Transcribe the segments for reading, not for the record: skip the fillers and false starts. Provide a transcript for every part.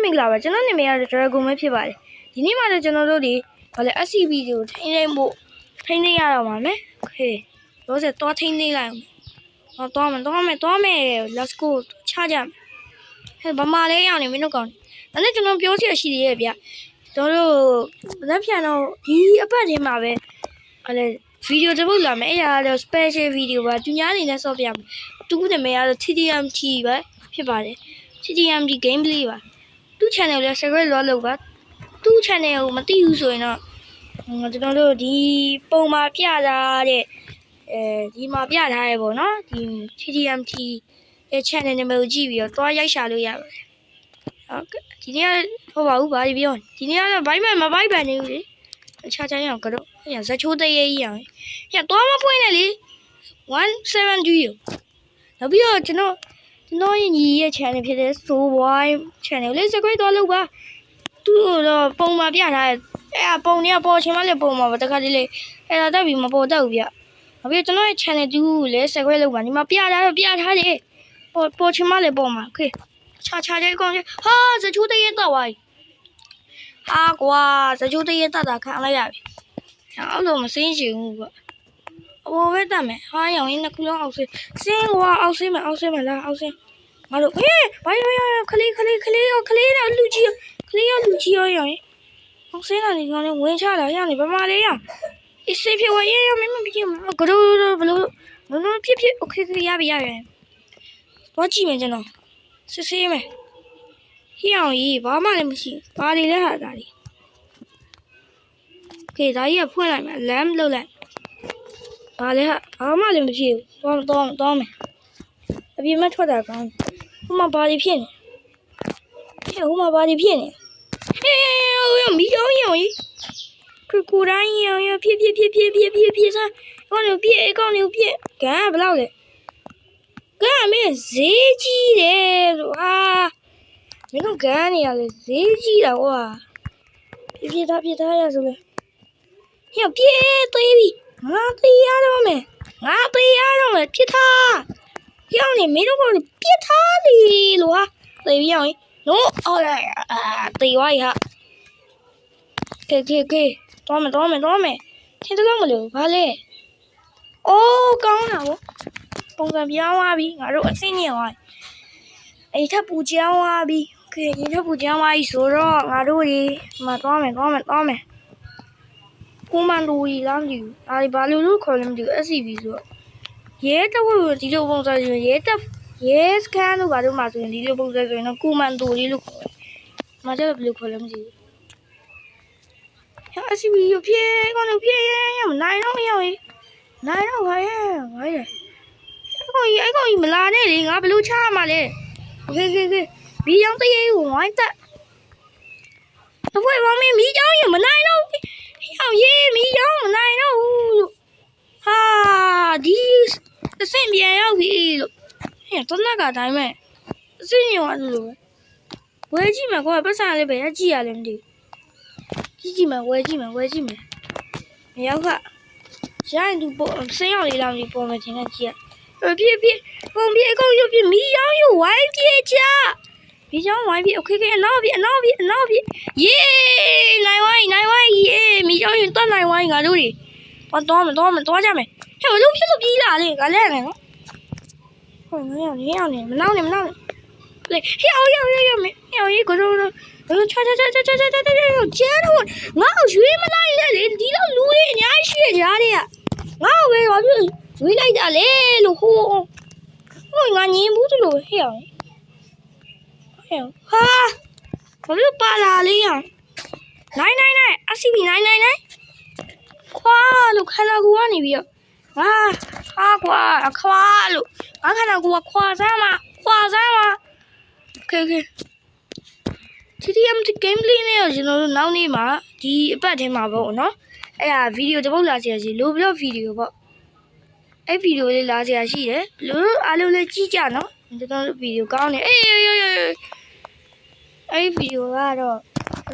င်္ဂလာပါကျွန်တော်နာမည်ကတော့ Dragon ပဲဖြစ်ပါတယ်ဒီနေ့မှလည်းကျွန်တော်တို့ဒီဘာလဲ SCP ကိုထိန်းသိမ်းဖို့ထိန်းသိမ်းရတော့မှာမယ်โอเคတော့ဆက်တော့ထိန်းသိမ်းလိုက်အောင်တော့မယ် let's go ချကြမယ်ဟဲ့ဗမာလေးရောက်နေမင်းတို့ကောင်းဒါနဲ့ကျွန်တော်ပြောချင်ရှိသေးရဲ့ဗျတို့လက်ဖြန်တော့ဒီအပတ်ထဲမှာပဲဘာလဲဗီဒီယိုတစ်ပုတ်လာမယ်အဲ့ဒါကတော့ special video ပါသူများအနေနဲ့ဆော့ပြမယ်သူ့နာမည်ကတော့ TTMT ပဲဖြစ်ပါတယ် TTMT gameplay ပါသူ့ channel လေး subscribe လုပ်ပါသူ့ channel ကိုမသိဘူးဆိုရင်တော့ကျွန်တော်တို့ဒီပုံမှာပြထားတဲ့ဒီမှာပြထားရဲပေါ့နော်ဒီ TTMT ရဲ့ channel နာမည်ကိုကြည့်ပြီးတော့တွားရိုက်ရှာလို့ရပါတယ်ဟုတ်ကဲ့ဒီနေ့ဟောပါဘူးဘာပြောဒီနေ့ကတော့ဘိုက်မှန်မဘိုက်ပန်နေဘူးလေချာချာရအောင်ကတော့ညဇချိုးတရေကြီးအောင်ညတော့မဖွင့်နဲ့လေ170နောက်ပြီးတော့ကျွန်တော်ညီရဲ့ channel ဖြစ်တဲ့ So Why channel လေး subscribe တော့လုပ်ပါသူ့တော့ပုံမှာပြထားအဲ့ပုံတွေကပေါ်ချင်မှလည်းပုံမှာပါတခါတလေအဲ့ဒါတက်ပြီးမပေါ်တော့ဘူးဗျနောက်ပြီးကျွန်တော်ရဲ့ channel တူလည်း subscribe လုပ်ပါဒီမှာပြထားတယ်ပေါ်ချင်မှလည်းပုံမှာ okay ချာလေးကောင်းဟာဇချိုးတရေတော့ဝိုင်းဟာကွာဇချိုးတရေတတ်တာခံလိုက်ရပြီအဲ့လိုမစင်းချင်ဘူးကွာအပေါ်ပဲတတ်မယ်ဟာရောင်ရင်းနှစ်ခုလုံးအောက်ဆင်းကွာအောက်ဆင်းမယ်လားအောက်ဆင်းငါတို့ဟေးဘာရောခလေးတော့လူကြီးရောရောင်အောက်ဆင်းလာနေကောင်လေးဝင်ချလာရနေဗမာလေးရအစ်စေးဖြစ်ဝဲရမင်းမဖြစ်ဂရိုဘလို့ဖြစ်โอเคရပြီတော့ကြည့်မယ်ကျွန်တော်စစ်ဆေးမယ်ဟိအောင်ကြီးဘာမှလည်းမရှိဘာတွေလဲဟာဒါတွေโอเคဒါကြီးကဖွင့်လိုက်မယ် lamp လုပ်လိုက်ဘာလဲဟာဘာမှလည်းမရှိဘူးတော့မယ်အပြင်မှာထွက်တာကောင်းဟိုမှာဘာတွေဖြစ်နေဟိုမှာဘာတွေဖြစ်နေမီးရောင်ကြီးကိုတိုင်းရောင်ဖြစ်စားကောင်းနေပြည့်အကောင်းနေပြည့်ကဲဘယ်လောက်လဲကဲမင်းဈေးကြီးတယ်လို့ဟာမင်းတို့ကန်းနေရလေဈေးကြီးတာကွာပြည့်သားရဆိုလေဟဲ့ပြည့်သေးပြီငါသေးရတော့မယ်ပြစ်ထားဟဲ့နေမင်းတို့ကပြစ်ထားလေလို့ဟာသေပြီအောင်နော်အော်သေဝိုင်းဟာကဲတော့မယ်ထင်တော့မလို့ဘာလဲအိုးကောင်းတာဗောပုံစံပြောင်းသွားပြီငါတို့အဆင့်ညင်သွားအဲ့ထပ်ပူကြောင်းသွားပြီโอเคဒီထပ်ပူကြောင်းသွားပြီဆိုတော့ငါတို့ဒီမှာသွားမယ်ကိုမန်ဒိုကြီးလားမသိဘူးဒါဘာလို့ခေါ်လဲမသိဘူး SCP ဆိုတော့ရဲတဝက်ဒီလိုပုံစံဆိုရင်ရဲစကန်လို့ဘာလို့မှဆိုရင်ဒီလိုပုံစံဆိုရင်တော့ကိုမန်ဒိုကြီးလို့ခေါ်တယ်မကျတော့ဘယ်လိုခေါ်လဲမသိဘူး SCP ရဖြစ်ကောင်းလို့ဖြစ်ရမနိုင်တော့ရောနိုင်တော့ဘာလဲအဲ့ကောင်ကြီးမလာနဲ့လေငါဘယ်လိုချရမှာလဲโอเคဘီယောင်တရေကိုဝိုင်းတက်အဖွဲဘာမင်းမီးကြောင်ရမနိုင်တော့ဟောရေးမီးကြောင်မနိုင်တော့ဘူးလို့ဟာဒီအဆင့်ပြန်ရောက်ပြီလို့ဟဲ့တော့ကတိုင်းမဲ့အဆင့်ညောင်းလို့ဝဲကြည့်မယ်ကွာပတ်စံလေးပဲရကြည့်ရလဲမသိဘူးကြည့်မယ်ဝဲကြည့်မယ်မရောက်ကရိုင်းသူပေါ်ဆင်းရောက်လေးလောက်ဒီပေါ်မှာတင်နေကြည့်ရပြပုံပြအကုန်ရုပ်ပြမီးရောင်ဝိုင်းပြချမီးရောင်ဝိုင်းပြโอเคအနောက်ပြယေးနိုင်ဝိုင်းမီးရောင်ရင်တက်နိုင်ဝိုင်းငါတို့တွေတော့ကြမယ်ဟဲ့ဘလို့ဖြစ်လို့ပြေးလာလေငါလဲနေနော်ဟိုမရောက်နေမနောက်နေလေဟဲ့ရေးကိုတော့ချာကျဲတော့ငါ့ကိုရွေးမလိုက်နဲ့လေဒီတော့လူတွေအများကြီးရှိကြတဲ့ငါ့ကိုပဲဘာဖြစ်ရွေးလိုက်တာလေလို့ဟိုငါညင်ဘူးလို့ဟဲ့ဟာဘာလို့ပါလာလေနိုင်အစီပြီနိုင်ခွာလို့ခန္ဓာကိုယ်ကနေပြီးတော့ဟာကွာခွာလို့ငါခန္ဓာကိုယ်ကခွာစမ်းမှာโอเคTTMT gameplay နဲ့ကျွန်တော်တို့နောက်နေ့မှာဒီအပတ်ထဲမှာပေါ့နော်အဲ့ဒါဗီဒီယိုတစ်ပုတ်လာစရာရှိလိုဘလော့ဗီဒီယိုပေါ့အဲ့ဗီဒီယိုလေးလာစရာရှိတယ်ဘလို့အားလုံးလည်းကြည့်ကြနော်ကျွန်တော်တို့ဗီဒီယိုကောင်းတယ်အဲ့ဗီဒီယိုကတော့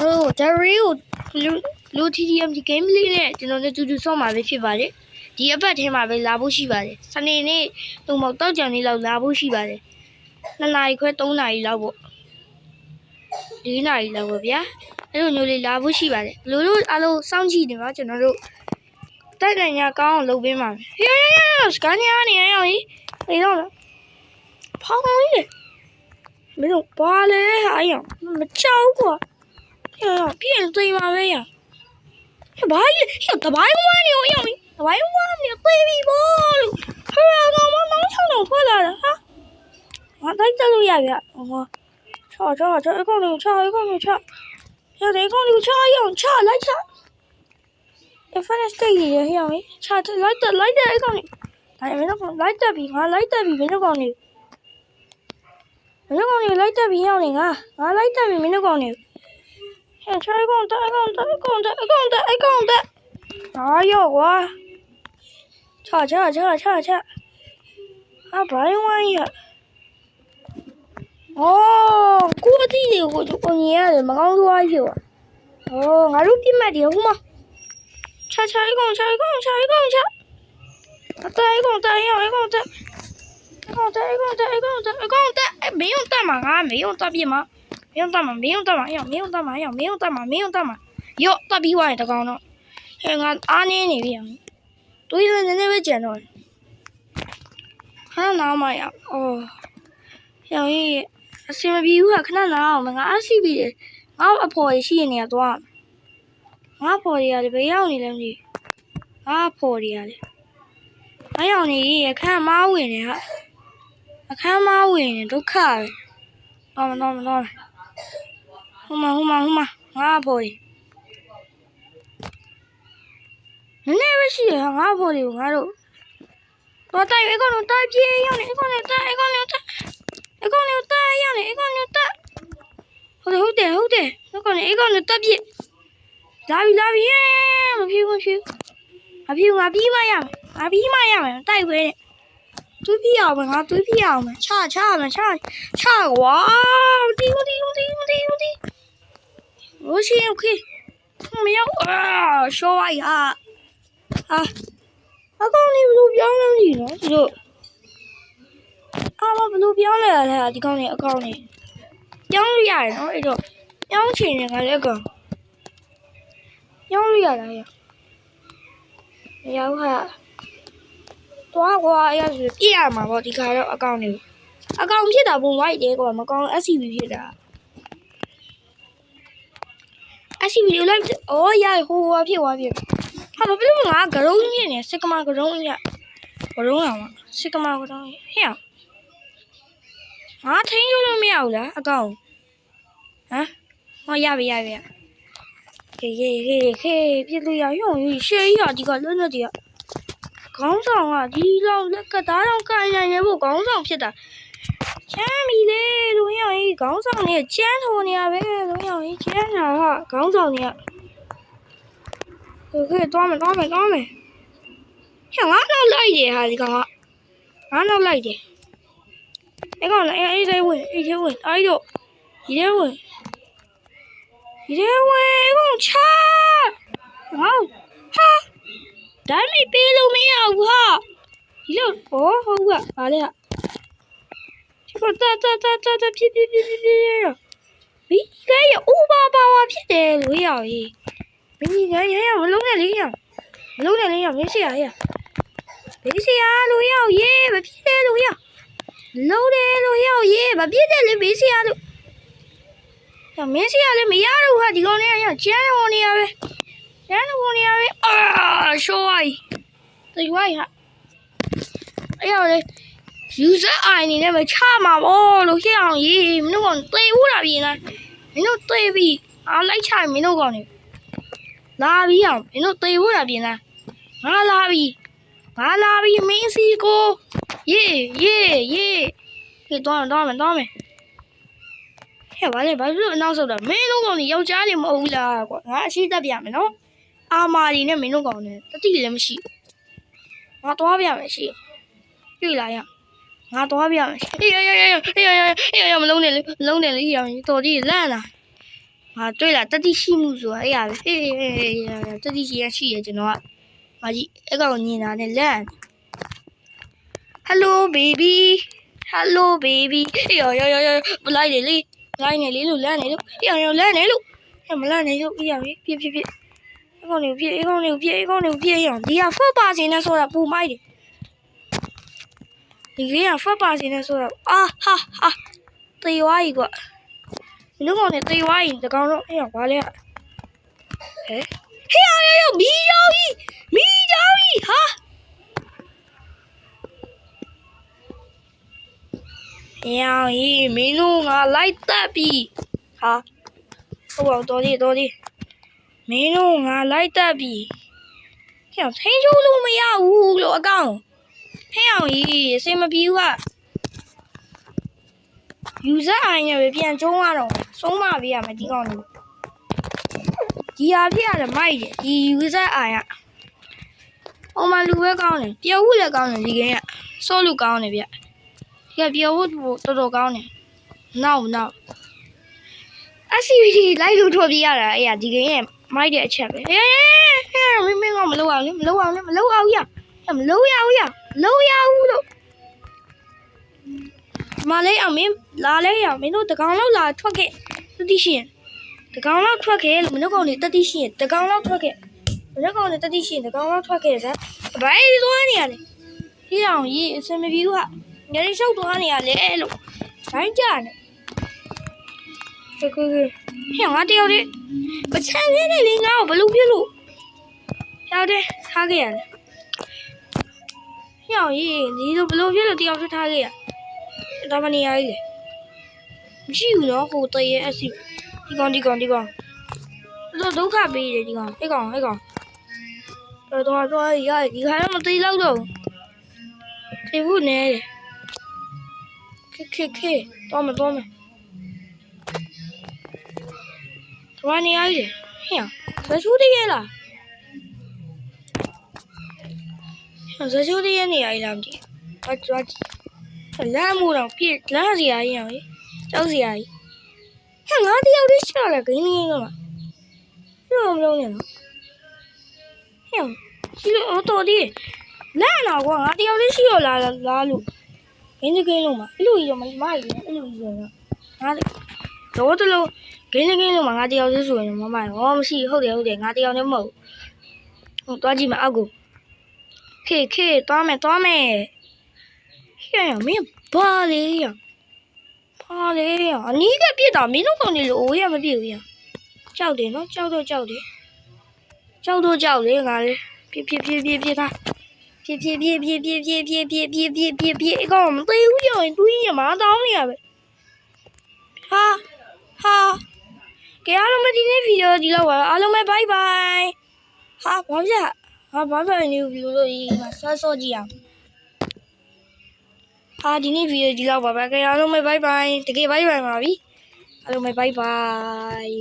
တို့ဒါရီကိုလူ TTMT gameplay နဲ့ကျွန်တော်တို့တူဆော့မှာပဲဖြစ်ပါတယ်ဒီအပတ်ထဲမှာပဲလာဖို့ရှိပါတယ်စနေနေ့တုံမောက်တောက်ကြံလေးလောက်လာဖို့ရှိပါတယ်2 နာရီခွဲ3 နာရီလောက်ပေါ့ 4 နာရီလောက်ပဲဗျာအဲ့လိုမျိုးလေးလာဖို့ရှိပါတယ်ဘလို့အားလုံးစောင့်ကြည့်နေပါကျွန်တော်တို့တိုက်တိုင်ညာကောင်းအောင်လုပ်ပေးပါမယ်ဟေးစကန်ညာနေရောကြီးနေတော့ဖောင်းလေးမင်းတို့ဘာလဲဟာရောမချောက်ကွာရောပြင်သိပါပဲရဘာကြီးဟေးတပိုင်းဝမ်းနေရောရောတပိုင်းဝမ်းနေပြေးပြီဘောလို့ဟဲ့ကောင်မနောင်းချောင်းတော့ထွက်လာတာဟာငါတိုက်တက်လို့ရဗျဟောချောအကောင်လေးချောရတယ်ကောင်လေးချောရောချလိုက်ချFinish ရဟောင်းချလိုက်တဲ့အကောင်လေးဒါမင်းတို့လိုက်တက်ပြီငါလိုက်တက်ပြီမင်းတို့ကောင်လေးလိုက်တက်ပြီဟောင်းနေငါလိုက်တက်ပြီမင်းတို့ကောင်လေးဟဲ့ချောကောင်တက်အာရောကွာချဟာဘိုင်းဝိုင်းရအော်ကိုအတီးတွေကိုကိုညီရတယ်မကောင်းသွားပြီပေါ့အော်ငါတို့ပြစ်မှတ်တယ်ဟုတ်မချအကောင်အကောင်တက်ရောအကောင်တက်မင်းတက်မှာငါမင်းတက်ပြစ်မှာမင်းတက်မှာရောတက်ပြီးသွားရင်တကောင်တော့ဟဲ့ငါအားနေနေပြီတွေးလည်းနည်းနည်းပဲကြံတော့ဟာနားမရအော်ရောင်ကြီးအစင်မပြေဘူးခဏနားအောင်ငါအဆီပြီးတယ်ငါအဖော်ရှိနေရတော့ငါဖော်ရတယ်ဘယ်ရောက်နေလဲမသိငါဖော်ရတယ်အားရောက်နေအခန်းမားဝင်နေဟာအခန်းမားဝင်နေဒုက္ခပဲတော့ဟိုမှာငါဖော်ရနည်းနည်းပဲရှိရငါဖော်တယ်ငါတို့တော့တိုက်အကောင်တိုက်ပြေးရောက်နေအကောင်တက်ရောက်နေအကောင်တက်ဟုတ်တယ်အကောင်တက်ပြေးလာပြီမဖြစ်ငါပြီးမှရမယ်တိုက်ခွဲတွေးပြအောင်ငါတွေးပြအောင်ချကွာမတီโอเคမရောက်ရှောလိုက်ဟာအကောင်လေးဘလို့ပြောင်းလဲမသိနော်ဒီလိုဘလို့ပြောင်းလဲရလဲဒီကောင်လေးအကောင်လေးပြောင်းလို့ရတယ်နော်အဲ့တော့ပြောင်းချင်တယ်ငါလည်းအကောင်ပြောင်းလို့ရတာရရောက်ဟာသွားကွာအဲ့ဒါဆိုပြရမှာပေါ့ဒီခါတော့အကောင်လေးအကောင်ဖြစ်တာပုံဝိုက်တယ်ကွာမကောင် SCB ဖြစ်တာSCB လိုက်ရဟိုဖြစ်သွားပြီဟာဘာဖြစ်လို့ငါကရုံးကြီးနေစစ်ကမာကရုံးကြီးအောင်စစ်ကမာကရုံးကြီးဟဲ့ငါထိန်းလို့မရဘူးလားအကောင်ဟောရပြီခေပြစ်လို့ရရုံရှေးရဒီကလွတ်လွတ်ဒီကခေါင်းဆောင်ကဒီလောက်လက်ကသားတော့ကိုင်နိုင်နေဖို့ခေါင်းဆောင်ဖြစ်တာချမ်းပြီလေလူရောင်ကြီးခေါင်းဆောင်နေချမ်းထိုးနေရပဲလူရောင်ကြီးချမ်းတာဟာခေါင်းဆောင်နေရသွားမယ်ဟဲ့ငါတော့လိုက်တယ်ဟာဒီကောင်ကငါတော့လိုက်တယ်အဲ့ကောင်လည်းအဲ့ထဲဝင်အဲ့တော့ဒီထဲဝင်ကောင်ချဟာဒါမပေးလို့မရဘူးဟာဒီလိုဟုတ်ကဘာလဲဟာဒီကတာဖြစ်ဘီကရဥပါပါဝဖြစ်တယ်လို့ရည်ဘီကရမလုံးနဲ့လေးရမင်းစီရလို့ရရေးမဖြစ်တယ်လို့ရလုံးတယ်လို့ရရေးမဖြစ်တယ်လေမင်းစီရလို့မင်းစီရလည်းမရတော့ဟာဒီကောင်လေးရကျန်းတော်နေရပဲရှော့အိုင်တေဝိုင်ဟာအဲ့ရလေ user ID နဲ့မချမှာပေါ့လို့ဖြစ်အောင်ရေးမင်းတို့ကတေဦးတာပြင်လားမင်းတို့တေပြီးလိုက်ချမင်းတို့ကောင်နေလာပြီးအောင်မင်းတို့တေဦးတာပြင်လားငါလာပြီးမင်းစီကိုရေးတော့မယ်ဟဲ့ဘာလဲဘာလို့အနောက်ဆုတ်တာမင်းတို့ကောင်နေယောက်ျားနေမဟုတ်ဘူးလားကွာငါအရှိတက်ပြမယ်နော်အာမာဒီနဲ့မင်းတို့ကောင်နေတတိလည်းမရှိငါသွားပြမယ်ရှိတွေ့လာရငါသွားပြမယ်အေးမလုံးနဲ့လေရောင်တော်ကြီးလန့်လာငါတွေ့လာတတိရှိမှုဆိုတာအဲ့ရပဲအေးတတိရှိရကျွန်တော်ကမကြီးအဲ့ကောင်ညင်တာနဲ့လန့် Hello baby အေးရောဘလိုက်တယ်လေ လိုက်နေလေလို့လန့်နေလို့အေးအောင်လန့်နေလို့မလန့်နေလို့အေးအောင်ပြည့်အေးကောင်းနေပြည့်အေးကောင်းနေပြည့်အေးကောင်းနေပြည့်အောင်ဒီကဖတ်ပါစင်းနဲ့ဆိုတာပူမိုက်တယ်ဒီကဖတ်ပါစင်းနဲ့ဆိုတာအာဟာတေးဝါကြီးကွာလူကောင်နဲ့တေးဝါကြီးတကောင်တော့အေးအောင်ဘာလဲဟဲ့မီးကြောင်ကြီးဟာရောင်ကြီးမင်းတို့ငါလိုက်တက်ပြီဟာဟုတ်ပါတော်သေးမင်းတို့ငါလိုက်တက်ပြီဟဲ့ထိန်းချိုးလို့မရဘူးလို့အကောင်ဟဲ့အောင်ကြီးအစင်မပြေဘူးကယူဇက်အိုင်နဲ့ပဲပြန်ကျုံးရတော့ဆုံးမပေးရမယ်ဒီကောင်လေးဒီဟာဖြစ်ရတယ်မိုက်တယ်ဒီယူဇက်အိုင်ကဟိုမှာလူပဲကောင်းတယ်ပြောက်ဖို့လည်းကောင်းတယ်ဒီကင်းကစောလို့ကောင်းတယ်ဗျဒီကပြောက်ဖို့တော်တော်ကောင်းတယ်နောက် activity လိုက်လို့ထွက်ပြေးရတာအဲ့ဒီကင်းရဲ့မိုက်တဲ့အချက်ပဲဟဲ့မင်းကမလုပ်အောင်လေမလုပ်အောင်ရမလုပ်ရဘူးလို့မလေးအောင်မင်းလာလဲရမင်းတို့တကောင်လောက်လာထွက်ခဲ့တတိရှိရင်တကောင်လောက်ထွက်ခဲ့လို့မင်းတို့ကောင်နေတတိရှိရင်တကောင်လောက်ထွက်ခဲ့မင်းတို့ကောင်နေတတိရှိရင်တကောင်လောက်ထွက်ခဲ့စမ်းဘယ်လိုသွားနေရလဲဒီအောင်ကြီးအစင်မပြေဘူးဟာညနေလျှောက်သွားနေရလဲလို့ဘိုင်းကြနေကိုဟဲ့ငါတယောက်တည်းမချမ်းသေးနဲ့လေငါ့ကိုဘလို့ပြလို့ရောက်တယ်ထားခဲ့ရတယ်ဟဲ့အောင်ကြီးဒီလိုဘလို့ပြလို့တယောက်တည်းထားခဲ့ရဒါမနေရကြီးလေမရှိဘူးနော်ဟိုတရေအစီဒီကောင်တော့ဒုက္ခပေးတယ်ဒီကောင်ဟဲ့ကောင်တော့ရဒီခါတော့မသိတော့တော့သေဘူးနေတယ်ခေတော့မသွားနေရကြီးလေဟဲ့ဇချိုးတည်းရလားဇချိုးတည်းရနေရလားမသိလမ်းမို့တော့ပြည့်လမ်းစီရကြီးအောင်ကြောက်စီရကြီးဟဲ့ငါတယောက်တည်းချလာဂိမ်းလေးကမှာမလုံးနဲ့နော်ဟဲ့ရှိလို့တော်ဒီလမ်းတော့ကွာငါတယောက်တည်းရှိရလားလို့ဂိမ်းလုံးမှာအဲ့လိုကြီးတော့မကြီးအဲ့လိုကြီးဆိုတော့ငါတော့တလို့ဂိမ်းလုံးမှာငါတယောက်တည်းဆိုရင်မမဟောမရှိဟုတ်တယ်ငါတယောက်တည်းမဟုတ်ဟုတ်သွားကြည့်မအောက်ကိုခေသွားမယ်ဟဲ့မင်းဘာလေအနီးကပြစ်တာမင်းတို့ကောင်နေလို့အိုးရမပြစ်ဘူးကြောက်တယ်နော်ကြောက်လေငါလေပြစ်သားပြစ်အကောင်မသိဘူးရောတွင်းရမှာတောင်းနေရပဲဟာကဲအားလုံးမဒီနေ့ဗီဒီယိုဒီလောက်ပါအားလုံးပဲဘိုင်ဘိုင်ဟာဘာဖြစ်နေဘူးလို့ဒီမှာဆော့ကြည့်အောင်ဟာဒီနေ့ဗီဒီယိုဒီလောက်ပါပဲကဲအားလုံးပဲဘိုင်ဘိုင်တကယ်ဘိုင်ဘိုင်ပါပြီအားလုံးပဲဘိုင်ဘိုင်